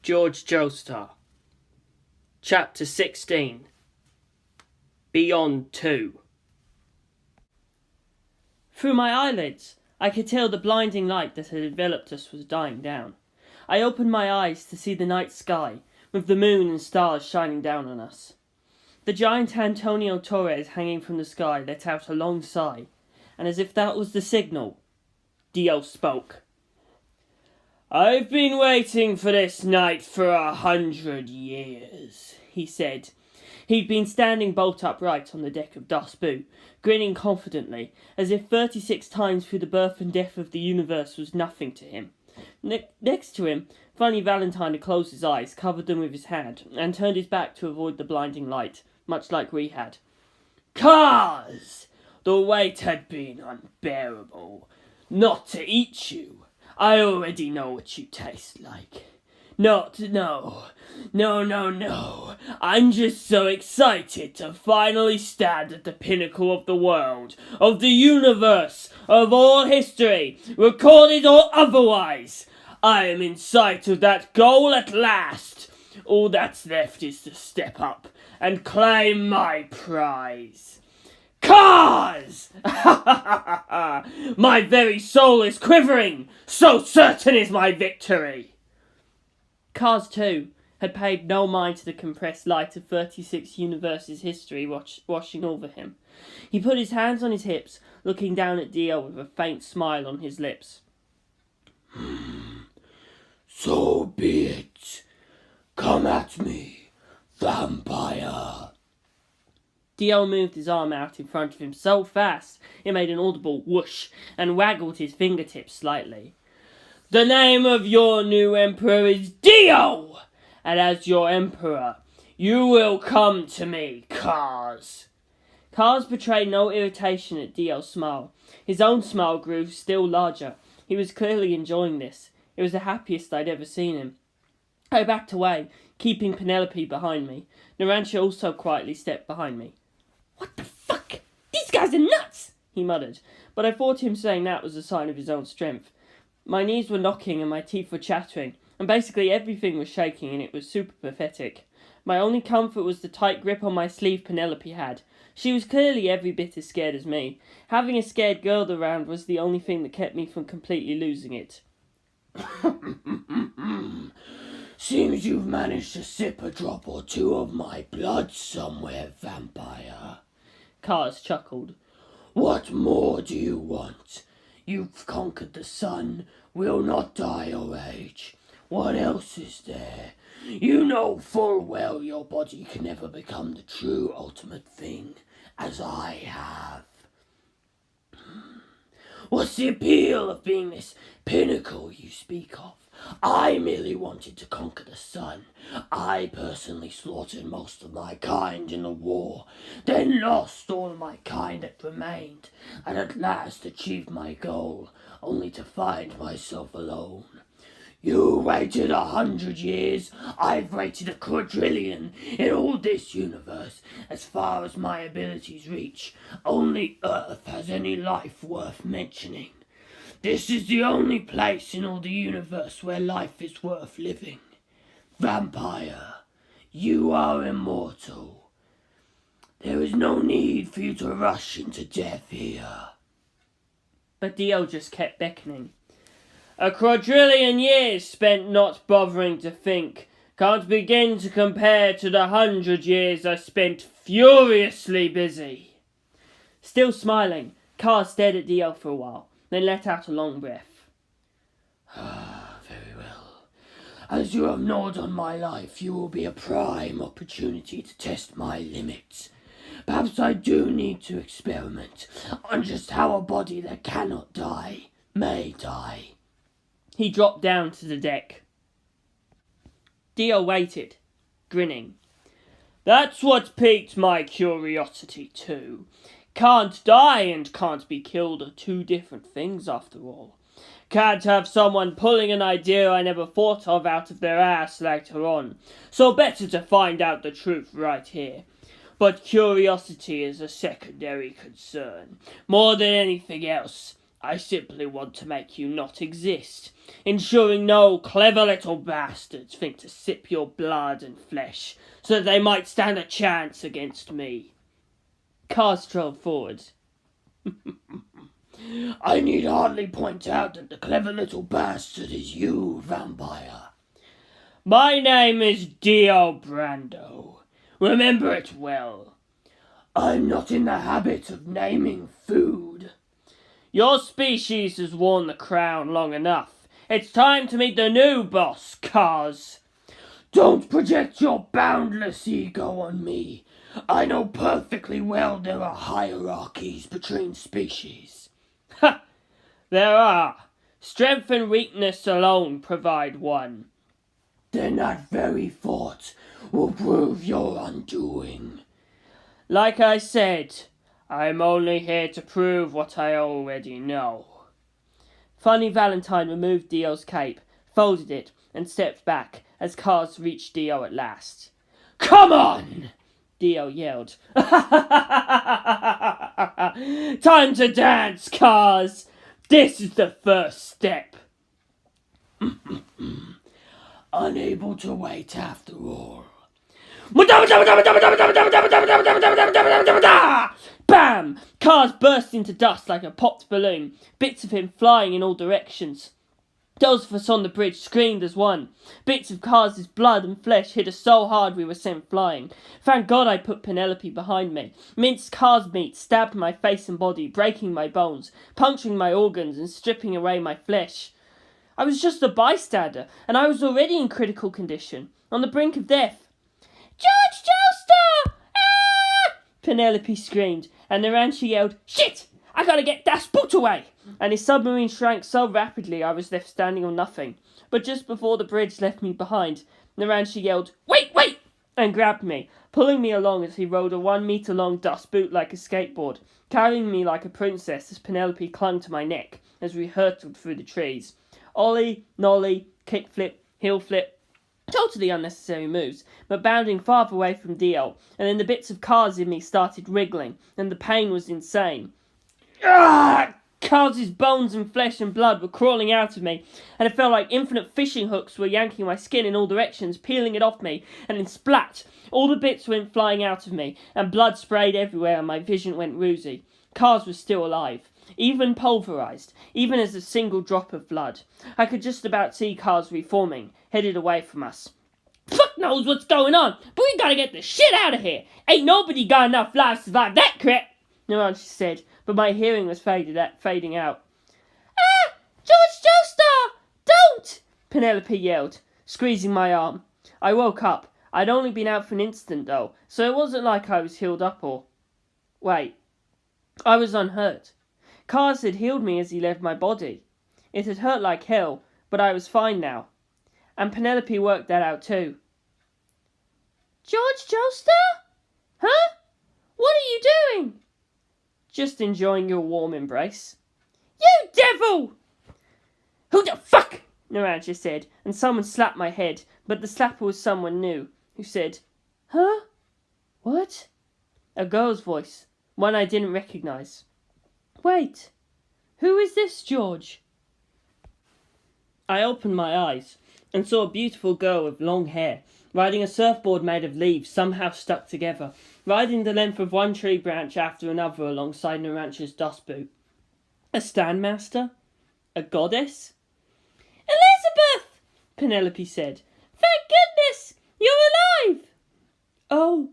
Jorge Joestar. Chapter 16. Beyond 2. Through my eyelids, I could tell the blinding light that had enveloped us was dying down. I opened my eyes to see the night sky, with the moon and stars shining down on us. The giant Antonio Torres hanging from the sky let out a long sigh, and as if that was the signal, Dio spoke. "I've been waiting for this night for 100 years, he said. He'd been standing bolt upright on the deck of Das Boot, grinning confidently, as if 36 times through the birth and death of the universe was nothing to him. Next to him, Funny Valentine had closed his eyes, covered them with his hand, and turned his back to avoid the blinding light, much like we had. "Cars! The wait had been unbearable. Not to eat you. I already know what you taste like. No. I'm just so excited to finally stand at the pinnacle of the world, of the universe, of all history, recorded or otherwise. I am in sight of that goal at last. All that's left is to step up and claim my prize. Cars! My very soul is quivering, so certain is my victory." Cars, too, had paid no mind to the compressed light of 36 universes' history washing over him. He put his hands on his hips, looking down at Dio with a faint smile on his lips. "So be it. Come at me, vampire." Dio moved his arm out in front of him so fast it made an audible whoosh and waggled his fingertips slightly. "The name of your new emperor is Dio, and as your emperor, you will come to me, Cars." Cars betrayed no irritation at Dio's smile. His own smile grew still larger. He was clearly enjoying this. It was the happiest I'd ever seen him. I backed away, keeping Penelope behind me. Narancia also quietly stepped behind me. "What the fuck? These guys are nuts!" he muttered, but I thought him saying that was a sign of his own strength. My knees were knocking and my teeth were chattering, and basically everything was shaking, and it was super pathetic. My only comfort was the tight grip on my sleeve Penelope had. She was clearly every bit as scared as me. Having a scared girl around was the only thing that kept me from completely losing it. "Seems you've managed to sip a drop or two of my blood somewhere, vampire." Cars chuckled. "What more do you want? You've conquered the sun, will not die or age. What else is there? You know full well your body can never become the true ultimate thing, as I have. What's the appeal of being this pinnacle you speak of? I merely wanted to conquer the sun. I personally slaughtered most of my kind in the war, then lost all of my kind that remained, and at last achieved my goal, only to find myself alone. You waited 100 years, I've waited a quadrillion. In all this universe, as far as my abilities reach, only Earth has any life worth mentioning. This is the only place in all the universe where life is worth living. Vampire, you are immortal. There is no need for you to rush into death here." But Dio just kept beckoning. "A quadrillion years spent not bothering to think can't begin to compare to the 100 years I spent furiously busy." Still smiling, Carr stared at Dio for a while, then let out a long breath. "Very well. As you have gnawed on my life, you will be a prime opportunity to test my limits. Perhaps I do need to experiment on just how a body that cannot die may die." He dropped down to the deck. Dio waited, grinning. "That's what piqued my curiosity too. Can't die and can't be killed are two different things after all. Can't have someone pulling an idea I never thought of out of their ass later on, so better to find out the truth right here. But curiosity is a secondary concern. More than anything else, I simply want to make you not exist, ensuring no clever little bastards think to sip your blood and flesh so that they might stand a chance against me. Cars strolled forward. I need hardly point out that the clever little bastard is you, vampire. My name is Dio Brando. Remember it well. I'm not in the habit of naming food. Your species has worn the crown long enough. It's time to meet the new boss, Cars. Don't project your boundless ego on me. I know perfectly well there are hierarchies between species. Ha! There are. Strength and weakness alone provide one. Then that very thought will prove your undoing. Like I said, I'm only here to prove what I already know. Funny Valentine removed Dio's cape, folded it, and stepped back as Cars reached Dio at last. Come on! Dio yelled. Time to dance, Cars! This is the first step. Unable to wait after all. Bam! Cars burst into dust like a popped balloon, bits of him flying in all directions. Those of us on the bridge screamed as one. Bits of Cars' blood and flesh hit us so hard we were sent flying. Thank God I put Penelope behind me. Minced Cars meat stabbed my face and body, breaking my bones, puncturing my organs and stripping away my flesh. I was just a bystander, and I was already in critical condition, on the brink of death. Jorge Joestar! Ah! Penelope screamed, and Naranchi yelled, Shit! I gotta get that spoot away! And his submarine shrank so rapidly I was left standing on nothing. But just before the bridge left me behind, Naranchi yelled, Wait! And grabbed me, pulling me along as he rode a 1 meter long dust boot like a skateboard, carrying me like a princess as Penelope clung to my neck as we hurtled through the trees. Ollie, nollie, kickflip, heel flip. Totally unnecessary moves, but bounding far away from Dio, and then the bits of Cars in me started wriggling, and the pain was insane. Ah! Cars' bones and flesh and blood were crawling out of me, and it felt like infinite fishing hooks were yanking my skin in all directions, peeling it off me, and then splat! All the bits went flying out of me, and blood sprayed everywhere, and my vision went woozy. Cars was still alive, even pulverized, even as a single drop of blood. I could just about see Cars reforming, headed away from us. Fuck knows what's going on, but we gotta get the shit out of here! Ain't nobody got enough life to survive that crap! Naranchi said, but my hearing was fading out. Ah! Jorge Joestar! Don't! Penelope yelled, squeezing my arm. I woke up. I'd only been out for an instant, though, so it wasn't like I was healed up or... Wait. I was unhurt. Cars had healed me as he left my body. It had hurt like hell, but I was fine now. And Penelope worked that out too. Jorge Joestar? Huh? What are you doing? Just enjoying your warm embrace. You devil! Who the fuck? Naranja said, and someone slapped my head, but the slapper was someone new, who said, Huh? What? A girl's voice, one I didn't recognize. Wait, who is this, George? I opened my eyes and saw a beautiful girl with long hair, riding a surfboard made of leaves somehow stuck together, riding the length of one tree branch after another alongside Narancha's dust boot. A standmaster? A goddess? Elizabeth! Penelope said. Thank goodness! You're alive! Oh,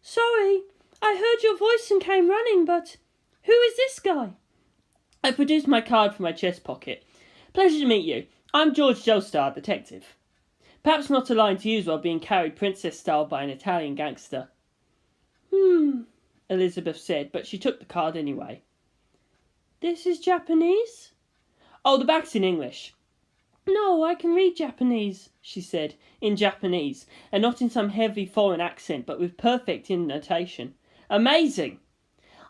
sorry. I heard your voice and came running, but who is this guy? I produced my card from my chest pocket. Pleasure to meet you. I'm Jorge Joestar, detective. Perhaps not a line to use while being carried princess-style by an Italian gangster. Elizabeth said, but she took the card anyway. This is Japanese? Oh, the back's in English. No, I can read Japanese, she said, in Japanese, and not in some heavy foreign accent, but with perfect intonation. Amazing!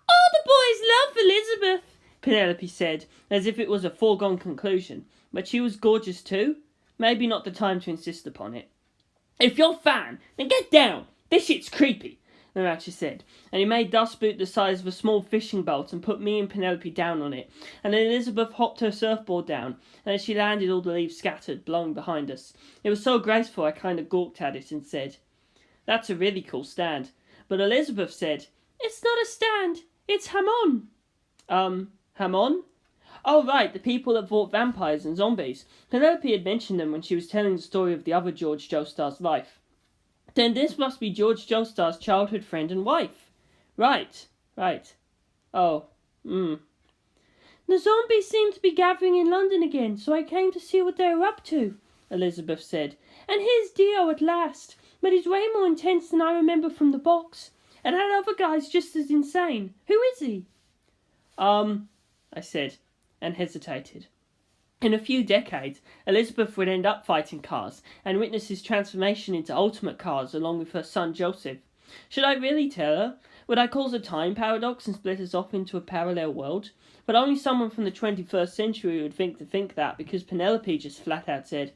All the boys love Elizabeth, Penelope said, as if it was a foregone conclusion, but she was gorgeous too. Maybe not the time to insist upon it. If you're a fan, then get down. This shit's creepy. Naranchi said, and he made dust boot the size of a small fishing boat and put me and Penelope down on it, and then Elizabeth hopped her surfboard down, and as she landed all the leaves scattered, blowing behind us. It was so graceful I kind of gawked at it and said, "That's a really cool stand." But Elizabeth said, "It's not a stand, it's Hamon." Hamon? Oh, right, the people that fought vampires and zombies. Penelope had mentioned them when she was telling the story of the other Jorge Joestar's life. Then this must be Jorge Joestar's childhood friend and wife. Right. Oh, The zombies seem to be gathering in London again, so I came to see what they were up to, Elizabeth said. And here's Dio at last, but he's way more intense than I remember from the box. And that other guy's just as insane. Who is he? I said, and hesitated. In a few decades, Elizabeth would end up fighting cars and witness his transformation into ultimate cars along with her son Joseph. Should I really tell her? Would I cause a time paradox and split us off into a parallel world? But only someone from the 21st century would think that, because Penelope just flat out said,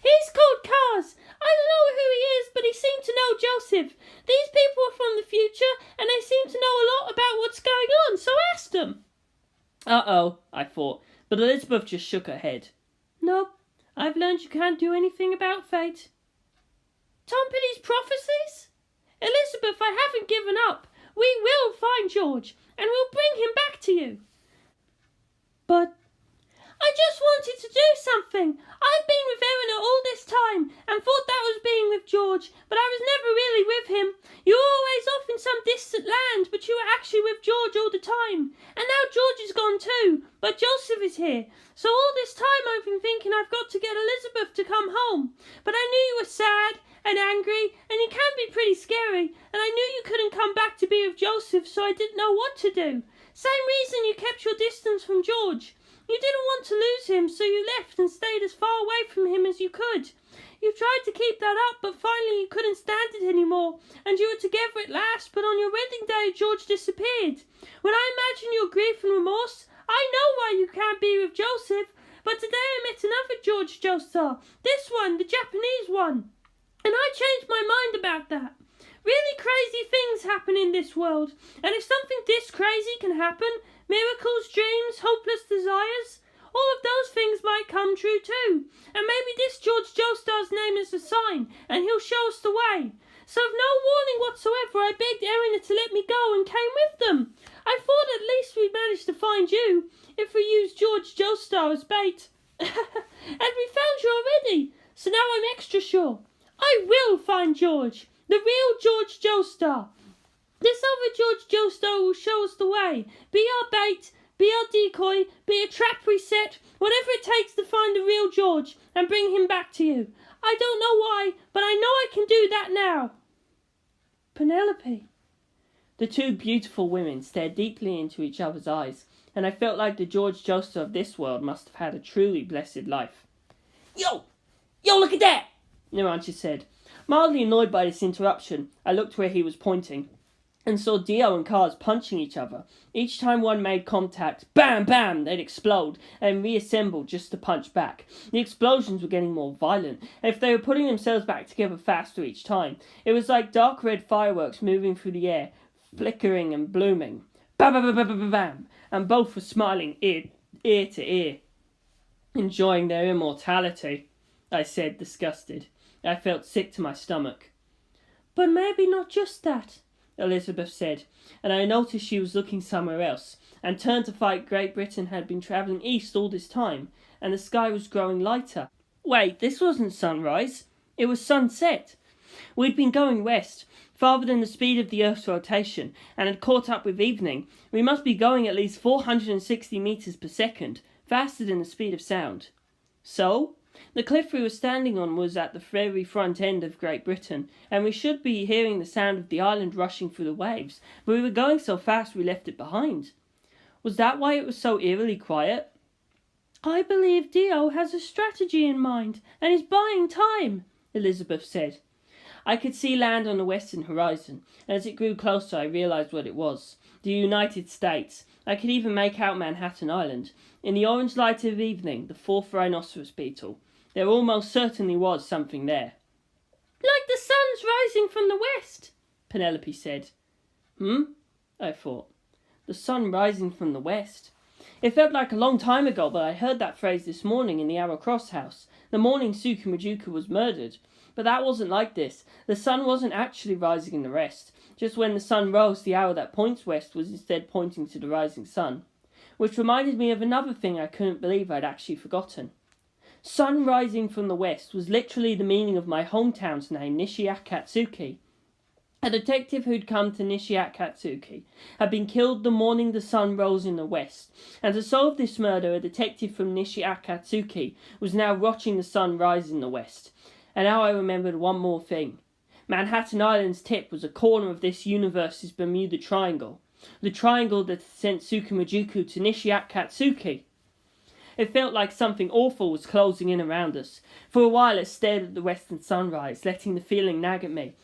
"He's called Cars. I don't know who he is, but he seemed to know Joseph. These people are from the future, and they seem to know a lot about what's going on, so ask them." Uh-oh, I thought, but Elizabeth just shook her head. "Nope, I've learned you can't do anything about fate." "Tompany's prophecies? Elizabeth, I haven't given up. We will find George, and we'll bring him back to you." "But I just wanted to do something. I've been with Eleanor all this time and thought that was being with George, but I was never really with him. You were always off in some distant land, but you were actually with George all the time. And now George is gone too, but Joseph is here. So all this time I've been thinking I've got to get Elizabeth to come home. But I knew you were sad and angry, and you can be pretty scary, and I knew you couldn't come back to be with Joseph, so I didn't know what to do. Same reason you kept your distance from George. You didn't want to lose him, so you left and stayed as far away from him as you could. You tried to keep that up, but finally you couldn't stand it anymore, and you were together at last, but on your wedding day George disappeared. When I imagine your grief and remorse, I know why you can't be with Joseph, but today I met another Jorge Joestar, this one, the Japanese one, and I changed my mind about that. Really crazy things happen in this world, and if something this crazy can happen, miracles, dreams, hopeless desires, all of those things might come true too. And maybe this Jorge Joestar's name is a sign, and he'll show us the way. So with no warning whatsoever, I begged Eleanor to let me go and came with them. I thought at least we'd manage to find you, if we used Jorge Joestar as bait. And we found you already, so now I'm extra sure. I will find George, the real Jorge Joestar. This other Jorge Joestar will show us the way. Be our bait, be our decoy, be a trap we set, whatever it takes to find the real George and bring him back to you. I don't know why, but I know I can do that now." Penelope. The two beautiful women stared deeply into each other's eyes, and I felt like the Jorge Joestar of this world must have had a truly blessed life. Yo, look at that!" Naranchi said. Mildly annoyed by this interruption, I looked where he was pointing, and saw Dio and Cars punching each other. Each time one made contact, bam, bam, they'd explode, and reassemble just to punch back. The explosions were getting more violent, and if they were putting themselves back together faster each time, it was like dark red fireworks moving through the air, flickering and blooming. Bam, bam, bam, bam, bam, bam, and both were smiling ear to ear, enjoying their immortality, I said, disgusted. I felt sick to my stomach. "But maybe not just that," Elizabeth said, and I noticed she was looking somewhere else, and turned to find Great Britain had been travelling east all this time, and the sky was growing lighter. Wait, this wasn't sunrise. It was sunset. We'd been going west, farther than the speed of the Earth's rotation, and had caught up with evening. We must be going at least 460 metres per second, faster than the speed of sound. So? The cliff we were standing on was at the very front end of Great Britain, and we should be hearing the sound of the island rushing through the waves, but we were going so fast we left it behind. Was that why it was so eerily quiet? "I believe Dio has a strategy in mind, and is buying time," Elizabeth said. I could see land on the western horizon, and as it grew closer I realised what it was. The United States. I could even make out Manhattan Island. In the orange light of evening, the fourth rhinoceros beetle. There almost certainly was something there. "Like the sun's rising from the west," Penelope said. I thought. The sun rising from the west. It felt like a long time ago, but I heard that phrase this morning in the Arrow Cross house, the morning Sukumajuku was murdered. But that wasn't like this. The sun wasn't actually rising in the west. Just when the sun rose, the arrow that points west was instead pointing to the rising sun. Which reminded me of another thing I couldn't believe I'd actually forgotten. Sun rising from the west was literally the meaning of my hometown's name, Nishiakatsuki. A detective who'd come to Nishiakatsuki had been killed the morning the sun rose in the west, and to solve this murder, a detective from Nishiakatsuki was now watching the sun rise in the west. And now I remembered one more thing. Manhattan Island's tip was a corner of this universe's Bermuda Triangle. The triangle that sent Sukumajuku to Nishiakatsuki. It felt like something awful was closing in around us. For a while I stared at the western sunrise, letting the feeling nag at me,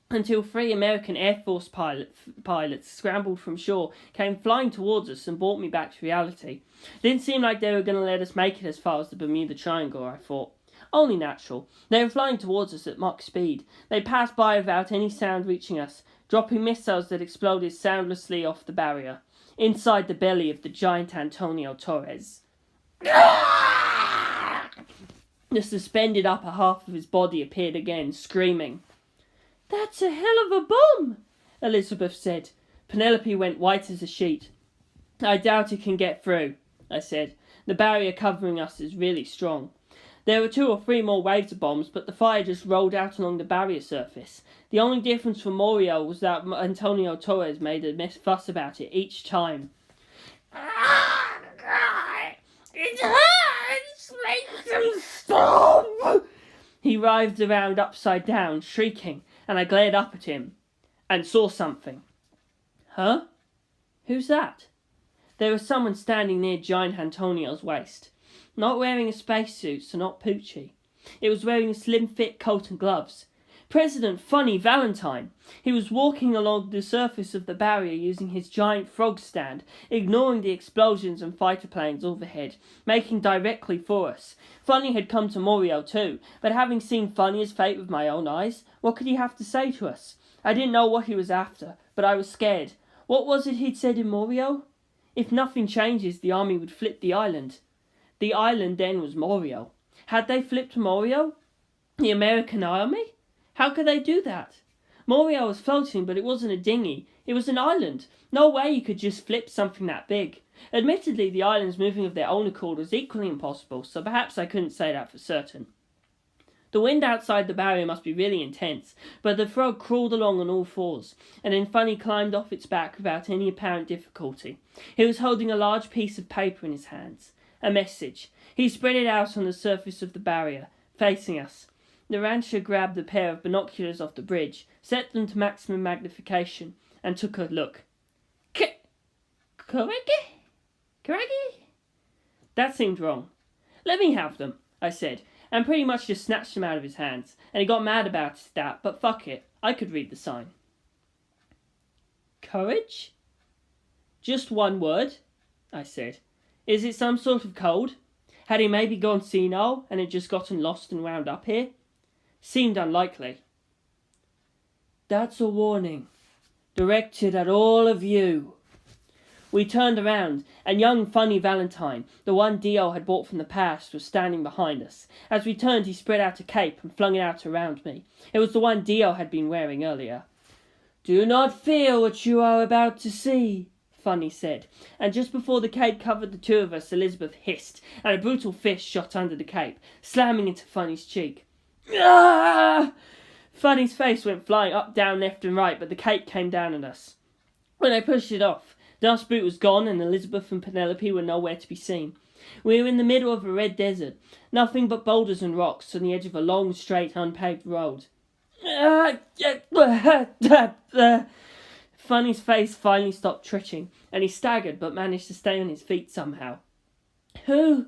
until 3 American Air Force pilots scrambled from shore, came flying towards us and brought me back to reality. Didn't seem like they were going to let us make it as far as the Bermuda Triangle, I thought. Only natural. They were flying towards us at Mach speed. They passed by without any sound reaching us, dropping missiles that exploded soundlessly off the barrier, inside the belly of the giant Antonio Torres. The suspended upper half of his body appeared again, screaming. "That's a hell of a bomb," Elizabeth said. Penelope went white as a sheet. "I doubt it can get through," I said. "The barrier covering us is really strong." There were 2 or 3 more waves of bombs, but the fire just rolled out along the barrier surface. The only difference for Morio was that Antonio Torres made a fuss about it each time. "It hurts! Make them stop!" He writhed around upside down, shrieking, and I glared up at him and saw something. Huh? Who's that? There was someone standing near giant Antonio's waist. Not wearing a spacesuit, so not Poochie. It was wearing a slim-fit coat and gloves. President Funny Valentine. He was walking along the surface of the barrier using his giant frog stand, ignoring the explosions and fighter planes overhead, making directly for us. Funny had come to Morio too, but having seen Funny's fate with my own eyes, what could he have to say to us? I didn't know what he was after, but I was scared. What was it he'd said in Morio? If nothing changes, the army would flip the island. The island then was Morio. Had they flipped Morio? The American army? How could they do that? Morio was floating, but it wasn't a dinghy. It was an island. No way you could just flip something that big. Admittedly, the islands moving of their own accord was equally impossible, so perhaps I couldn't say that for certain. The wind outside the barrier must be really intense, but the frog crawled along on all fours, and then Funny climbed off its back without any apparent difficulty. He was holding a large piece of paper in his hands. A message. He spread it out on the surface of the barrier, facing us. The rancher grabbed a pair of binoculars off the bridge, set them to maximum magnification, and took a look. Correct? That seemed wrong. "Let me have them," I said, and pretty much just snatched them out of his hands, and he got mad about that, but fuck it, I could read the sign. Courage? Just one word, I said. Is it some sort of code? Had he maybe gone senile and had just gotten lost and wound up here? Seemed unlikely. That's a warning. Directed at all of you. We turned around, and young Funny Valentine, the one Dio had brought from the past, was standing behind us. As we turned, he spread out a cape and flung it out around me. It was the one Dio had been wearing earlier. Do not fear what you are about to see, Funny said, and just before the cape covered the 2 of us, Elizabeth hissed, and a brutal fist shot under the cape, slamming into Funny's cheek. Ah! Funny's face went flying up, down, left and right, but the cape came down at us. When I pushed it off, Dust Boot was gone and Elizabeth and Penelope were nowhere to be seen. We were in the middle of a red desert, nothing but boulders and rocks on the edge of a long, straight, unpaved road. Funny's face finally stopped twitching, and he staggered but managed to stay on his feet somehow. Who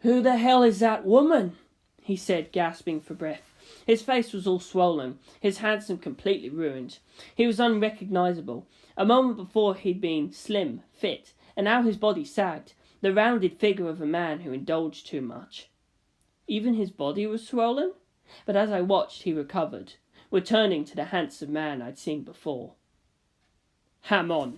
the hell is that woman? He said, gasping for breath. His face was all swollen, his handsome completely ruined. He was unrecognisable. A moment before he'd been slim, fit, and now his body sagged, the rounded figure of a man who indulged too much. Even his body was swollen? But as I watched, he recovered, returning to the handsome man I'd seen before. Ham on.